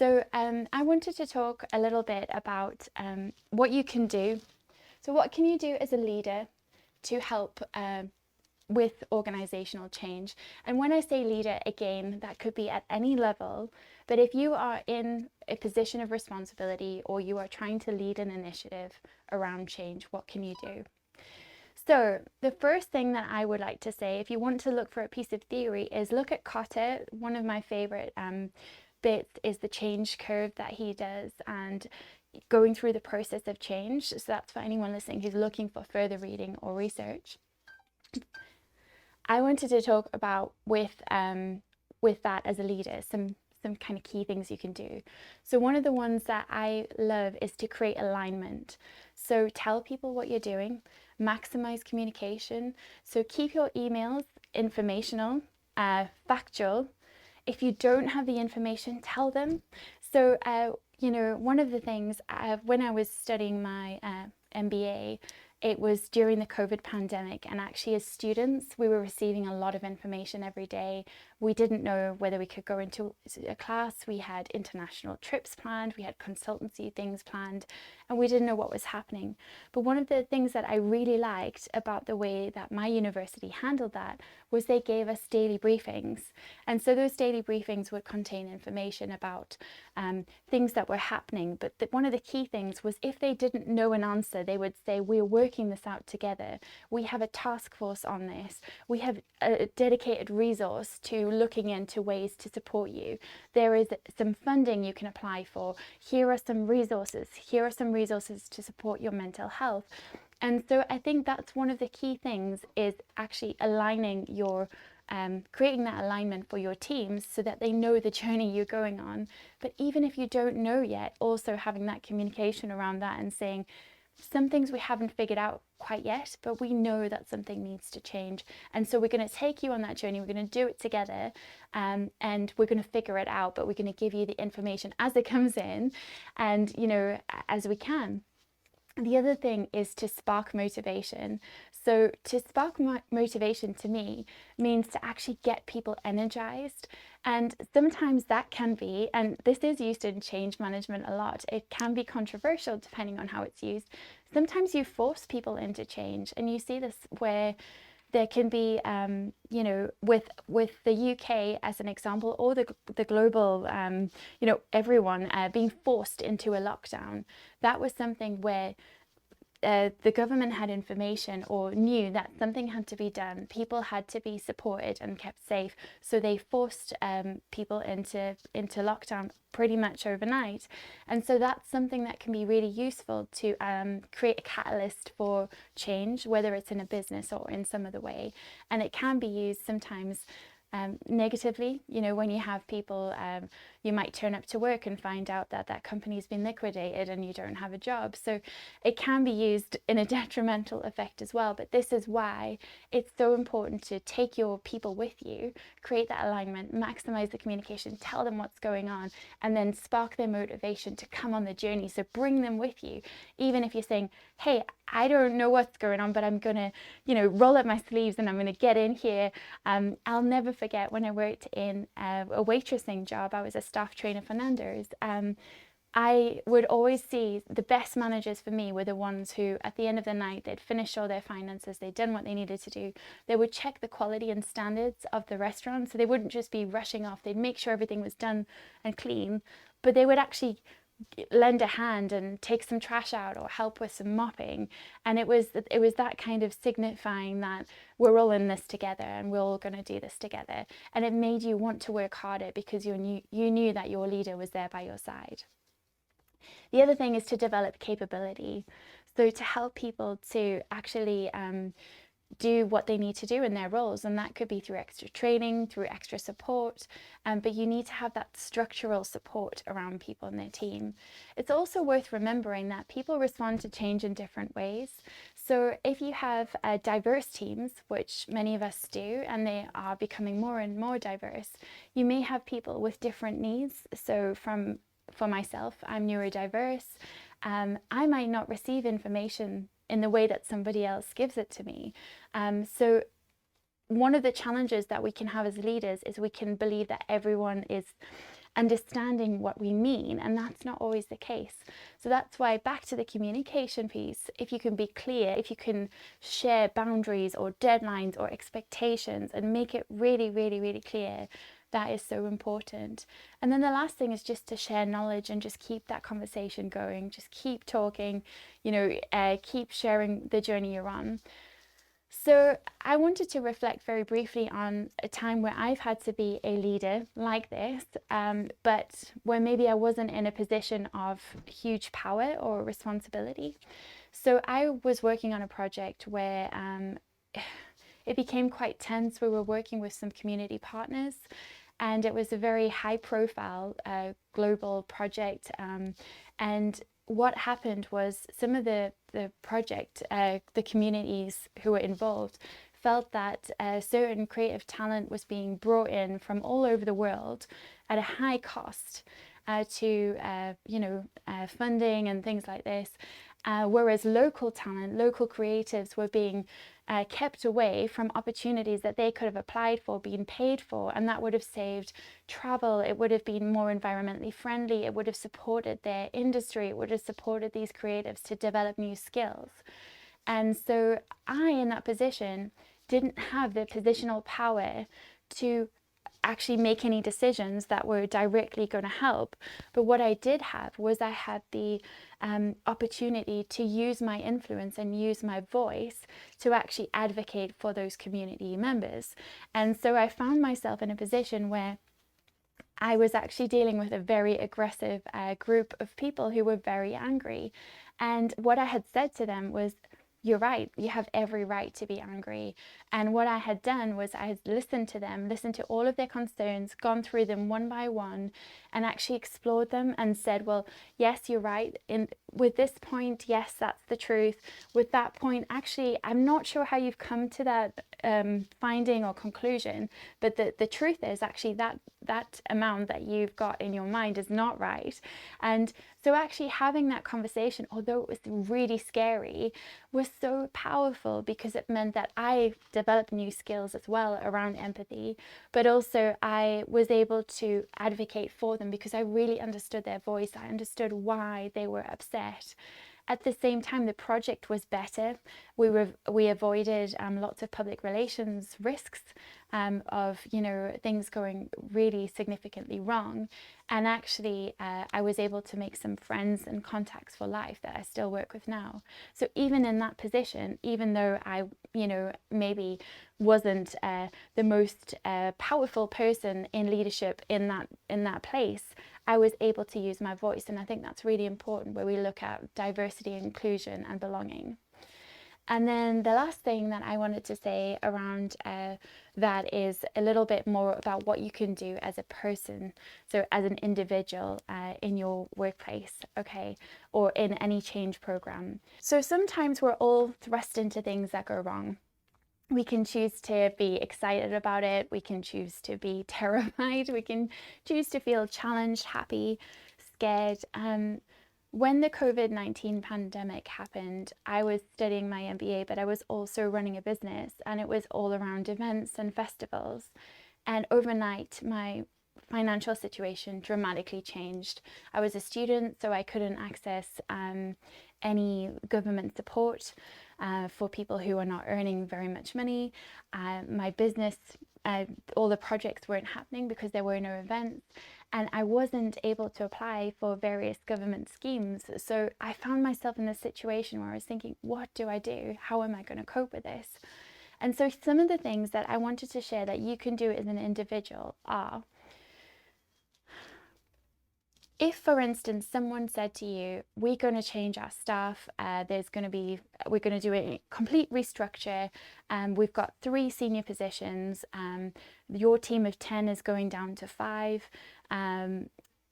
So I wanted to talk a little bit about what you can do. So what can you do as a leader to help with organisational change? And when I say leader, again, that could be at any level, but if you are in a position of responsibility or you are trying to lead an initiative around change, what can you do? So the first thing that I would like to say, if you want to look for a piece of theory, is look at Kotter. One of my favourite bits is the change curve that he does and going through the process of change. So that's for anyone listening who's looking for further reading or research. I wanted to talk about with that as a leader, some kind of key things you can do. So one of the ones that I love is to create alignment. So tell people what you're doing, maximize communication. So keep your emails informational, factual. If you don't have the information, tell them. So, one of the things when I was studying my MBA, it was during the COVID pandemic, and actually as students, we were receiving a lot of information every day. We didn't know whether we could go into a class. We had international trips planned, we had consultancy things planned, and we didn't know what was happening. But one of the things that I really liked about the way that my university handled that was they gave us daily briefings. And so those daily briefings would contain information about things that were happening. But one of the key things was if they didn't know an answer, they would say, we're working this out together. We have a task force on this. We have a dedicated resource to looking into ways to support you. There is some funding you can apply for. Here are some resources. Here are some resources to support your mental health. And so I think that's one of the key things, is actually aligning your creating that alignment for your teams so that they know the journey you're going on. But even if you don't know yet, also having that communication around that and saying, some things we haven't figured out quite yet, but we know that something needs to change. And so we're going to take you on that journey. We're going to do it together, and we're going to figure it out, but we're going to give you the information as it comes in and, as we can. The other thing is to spark motivation. So to spark motivation to me means to actually get people energized. And sometimes that can be, and this is used in change management a lot, it can be controversial depending on how it's used. Sometimes you force people into change, and you see this where there can be, with the UK as an example, or the global, everyone being forced into a lockdown. That was something where the government had information or knew that something had to be done. People had to be supported and kept safe. So they forced people into lockdown pretty much overnight. And so that's something that can be really useful to create a catalyst for change, whether it's in a business or in some other way. And it can be used sometimes negatively. When you have people, you might turn up to work and find out that that company's been liquidated and you don't have a job. So it can be used in a detrimental effect as well. But this is why it's so important to take your people with you, create that alignment, maximize the communication, tell them what's going on, and then spark their motivation to come on the journey. So bring them with you, even if you're saying, hey, I don't know what's going on, but I'm gonna, roll up my sleeves and I'm gonna get in here. I'll never forget when I worked in a waitressing job. I was a staff trainer for Nando's. I would always see the best managers for me were the ones who, at the end of the night, they'd finished all their finances, they'd done what they needed to do. They would check the quality and standards of the restaurant, so they wouldn't just be rushing off. They'd make sure everything was done and clean, but they would actually lend a hand and take some trash out or help with some mopping. And it was that kind of signifying that we're all in this together and we're all going to do this together. And it made you want to work harder because you knew that your leader was there by your side. The other thing is to develop capability. So to help people to actually do what they need to do in their roles, and that could be through extra training, through extra support, but you need to have that structural support around people in their team. It's also worth remembering that people respond to change in different ways. So if you have diverse teams, which many of us do, and they are becoming more and more diverse, you may have people with different needs. So for myself, I'm neurodiverse. I might not receive information in the way that somebody else gives it to me. So one of the challenges that we can have as leaders is we can believe that everyone is understanding what we mean, and that's not always the case. So that's why, back to the communication piece, if you can be clear, if you can share boundaries or deadlines or expectations and make it really, really, really clear, that is so important. And then the last thing is just to share knowledge and just keep that conversation going, just keep talking, keep sharing the journey you're on. So I wanted to reflect very briefly on a time where I've had to be a leader like this, but where maybe I wasn't in a position of huge power or responsibility. So I was working on a project where it became quite tense. We were working with some community partners, and it was a very high profile global project. And what happened was some of the project, the communities who were involved felt that certain creative talent was being brought in from all over the world at a high cost to funding and things like this, whereas local talent, local creatives were being kept away from opportunities that they could have applied for, been paid for, and that would have saved travel. It would have been more environmentally friendly. It would have supported their industry. It would have supported these creatives to develop new skills. And so I, in that position, didn't have the positional power to actually make any decisions that were directly going to help. But what I did have was I had the opportunity to use my influence and use my voice to actually advocate for those community members. And so I found myself in a position where I was actually dealing with a very aggressive group of people who were very angry. And what I had said to them was, "You're right, you have every right to be angry." And what I had done was I had listened to them, listened to all of their concerns, gone through them one by one, and actually explored them and said, well, yes, you're right. With this point, yes, that's the truth. With that point, actually, I'm not sure how you've come to that finding or conclusion, but the truth is actually that amount that you've got in your mind is not right. And so actually having that conversation, although it was really scary, was so powerful, because it meant that I developed new skills as well around empathy, but also I was able to advocate for them because I really understood their voice. I understood why they were upset. At the same time, the project was better. We avoided lots of public relations risks of things going really significantly wrong, and actually I was able to make some friends and contacts for life that I still work with now. So even in that position, even though I maybe wasn't the most powerful person in leadership in that place, I was able to use my voice. And I think that's really important where we look at diversity, inclusion and belonging. And then the last thing that I wanted to say around that is a little bit more about what you can do as a person, so as an individual in your workplace, okay, or in any change program. So sometimes we're all thrust into things that go wrong. We can choose to be excited about it. We can choose to be terrified. We can choose to feel challenged, happy, scared. When the COVID-19 pandemic happened, I was studying my MBA, but I was also running a business, and it was all around events and festivals. And overnight, my financial situation dramatically changed. I was a student, so I couldn't access any government support for people who are not earning very much money. My business, all the projects weren't happening because there were no events, and I wasn't able to apply for various government schemes. So I found myself in this situation where I was thinking, what do I do? How am I going to cope with this? And so some of the things that I wanted to share that you can do as an individual are, if, for instance, someone said to you, we're going to change our staff, we're going to do a complete restructure, we've got 3 senior positions, your team of 10 is going down to 5,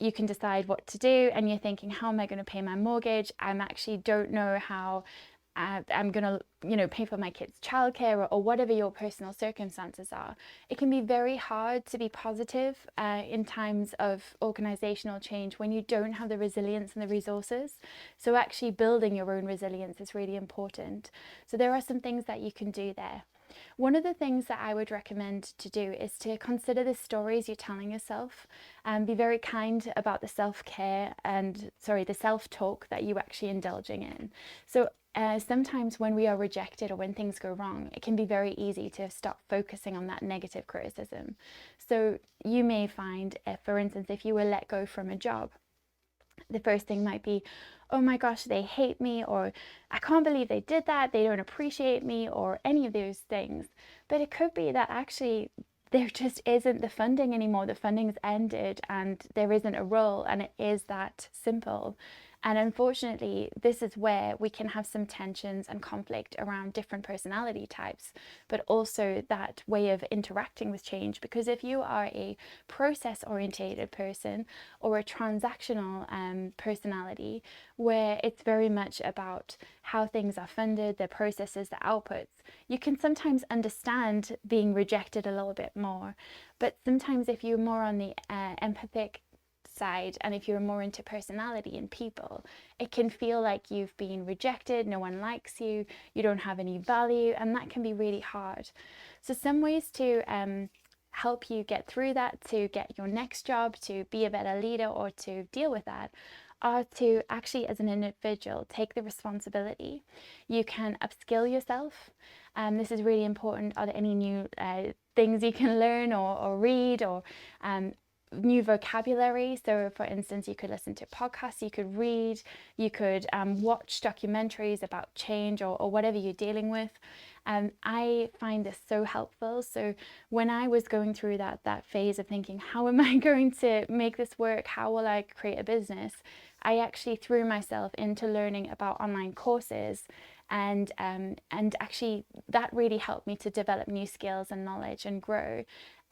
you can decide what to do, and you're thinking, how am I going to pay my mortgage? I actually don't know how I'm going to, pay for my kids' childcare, or whatever your personal circumstances are. It can be very hard to be positive in times of organisational change when you don't have the resilience and the resources. So actually building your own resilience is really important. So there are some things that you can do there. One of the things that I would recommend to do is to consider the stories you're telling yourself, and be very kind about the self-care and, the self-talk that you're actually indulging in. So sometimes when we are rejected or when things go wrong, it can be very easy to stop focusing on that negative criticism. So you may find, for instance, if you were let go from a job, the first thing might be, oh my gosh, they hate me, or I can't believe they did that, they don't appreciate me, or any of those things. But it could be that actually there just isn't the funding anymore. The funding's ended and there isn't a role, and it is that simple. And unfortunately, this is where we can have some tensions and conflict around different personality types, but also that way of interacting with change. Because if you are a process-orientated person or a transactional personality, where it's very much about how things are funded, the processes, the outputs, you can sometimes understand being rejected a little bit more. But sometimes if you're more on the empathic side, and if you're more into personality and people, it can feel like you've been rejected, no one likes you, you don't have any value, and that can be really hard. So some ways to help you get through that, to get your next job, to be a better leader, or to deal with that, are to actually, as an individual, take the responsibility. You can upskill yourself. This is really important. Are there any new things you can learn or read, or new vocabulary? So for instance, you could listen to podcasts, you could read, you could watch documentaries about change, or whatever you're dealing with. I find this so helpful. So when I was going through that phase of thinking, how am I going to make this work? How will I create a business? I actually threw myself into learning about online courses, and actually that really helped me to develop new skills and knowledge and grow.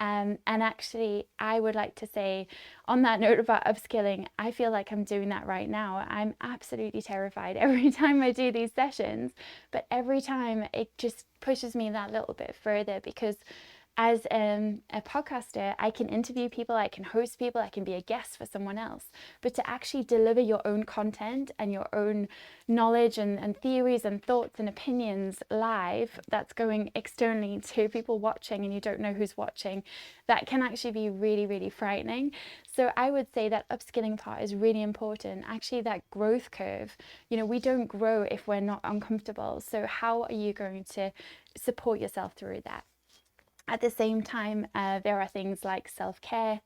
And actually, I would like to say, on that note about upskilling, I feel like I'm doing that right now. I'm absolutely terrified every time I do these sessions, but every time it just pushes me that little bit further, because as a podcaster, I can interview people, I can host people, I can be a guest for someone else. But to actually deliver your own content and your own knowledge and theories and thoughts and opinions live, that's going externally to people watching, and you don't know who's watching, that can actually be really, really frightening. So I would say that upskilling part is really important. Actually, that growth curve, we don't grow if we're not uncomfortable. So how are you going to support yourself through that? At the same time, there are things like self-care.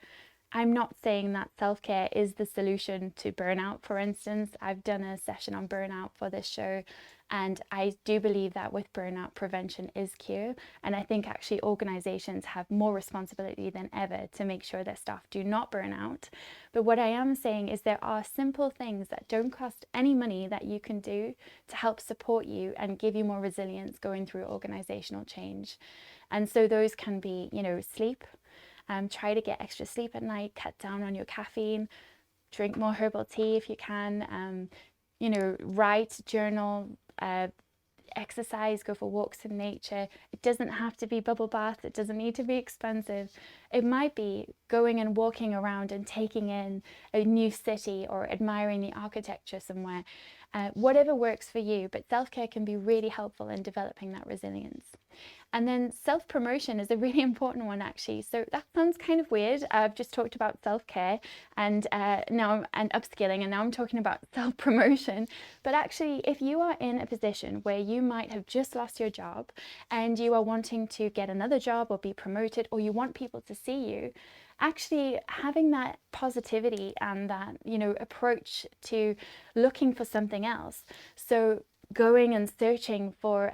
I'm not saying that self-care is the solution to burnout, for instance. I've done a session on burnout for this show, and I do believe that with burnout, prevention is cure. And I think actually organizations have more responsibility than ever to make sure their staff do not burn out. But what I am saying is there are simple things that don't cost any money that you can do to help support you and give you more resilience going through organizational change. And so those can be, sleep. Try to get extra sleep at night, cut down on your caffeine, drink more herbal tea if you can, write, journal, exercise, go for walks in nature. It doesn't have to be bubble baths, it doesn't need to be expensive. It might be going and walking around and taking in a new city, or admiring the architecture somewhere. Whatever works for you, but self-care can be really helpful in developing that resilience. And then self-promotion is a really important one, actually. So that sounds kind of weird. I've just talked about self-care and upskilling, and now I'm talking about self-promotion. But actually, if you are in a position where you might have just lost your job and you are wanting to get another job or be promoted, or you want people to see you, actually having that positivity and that, approach to looking for something else. So going and searching for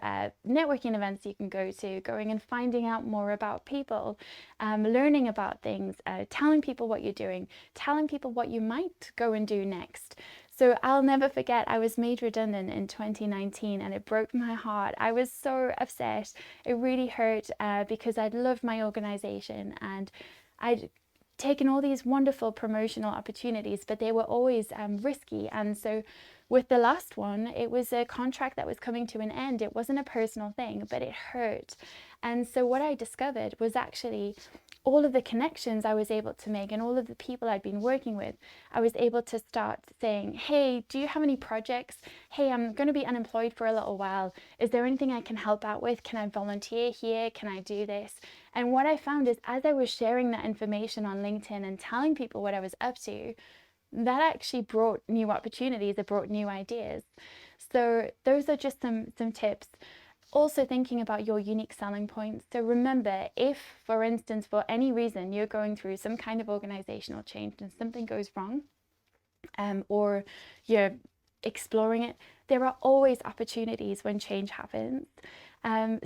networking events you can go to, going and finding out more about people, learning about things, telling people what you're doing, telling people what you might go and do next. So I'll never forget, I was made redundant in 2019, and it broke my heart. I was so upset. It really hurt because I'd loved my organization and I'd taken all these wonderful promotional opportunities, but they were always risky. And so with the last one, it was a contract that was coming to an end. It wasn't a personal thing, but it hurt. And so what I discovered was actually all of the connections I was able to make and all of the people I'd been working with, I was able to start saying, hey, do you have any projects? Hey, I'm going to be unemployed for a little while. Is there anything I can help out with? Can I volunteer here? Can I do this? And what I found is as I was sharing that information on LinkedIn and telling people what I was up to, that actually brought new opportunities, it brought new ideas. So those are just some tips. Also thinking about your unique selling points. So remember, if, for instance, for any reason you're going through some kind of organizational change and something goes wrong, or you're exploring it, there are always opportunities when change happens.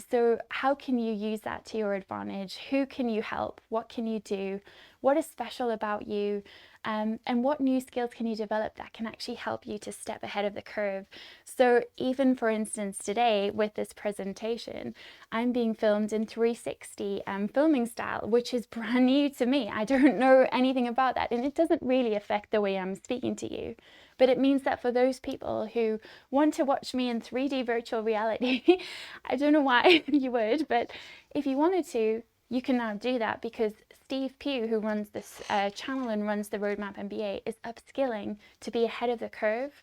So how can you use that to your advantage? Who can you help? What can you do? What is special about you? And what new skills can you develop that can actually help you to step ahead of the curve? So even for instance, today with this presentation, I'm being filmed in 360 filming style, which is brand new to me. I don't know anything about that, and it doesn't really affect the way I'm speaking to you. But it means that for those people who want to watch me in 3D virtual reality, I don't know why you would, but if you wanted to, you can now do that because Steve Pugh, who runs this channel and runs the Roadmap MBA, is upskilling to be ahead of the curve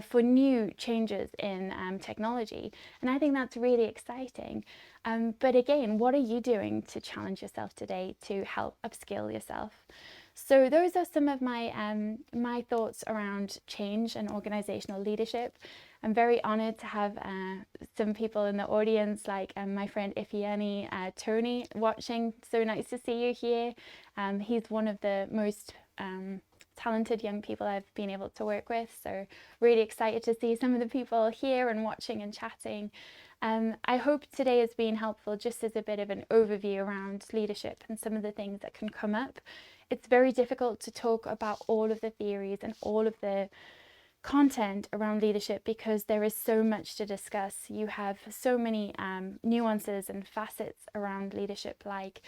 for new changes in technology. And I think that's really exciting. But again, what are you doing to challenge yourself today to help upskill yourself? So those are some of my my thoughts around change and organizational leadership. I'm very honored to have some people in the audience like my friend Ifeanyi Tony watching. So nice to see you here. He's one of the most talented young people I've been able to work with. So really excited to see some of the people here and watching and chatting. I hope today has been helpful just as a bit of an overview around leadership and some of the things that can come up. It's very difficult to talk about all of the theories and all of the content around leadership because there is so much to discuss. You have so many nuances and facets around leadership, like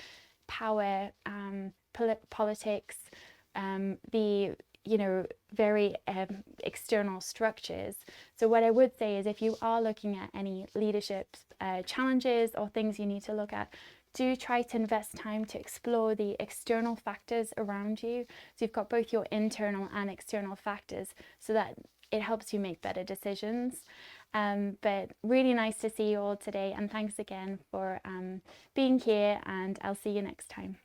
power, politics, the very external structures. So what I would say is if you are looking at any leadership challenges or things you need to look at, do try to invest time to explore the external factors around you. So you've got both your internal and external factors so that it helps you make better decisions. But really nice to see you all today, and thanks again for being here, and I'll see you next time.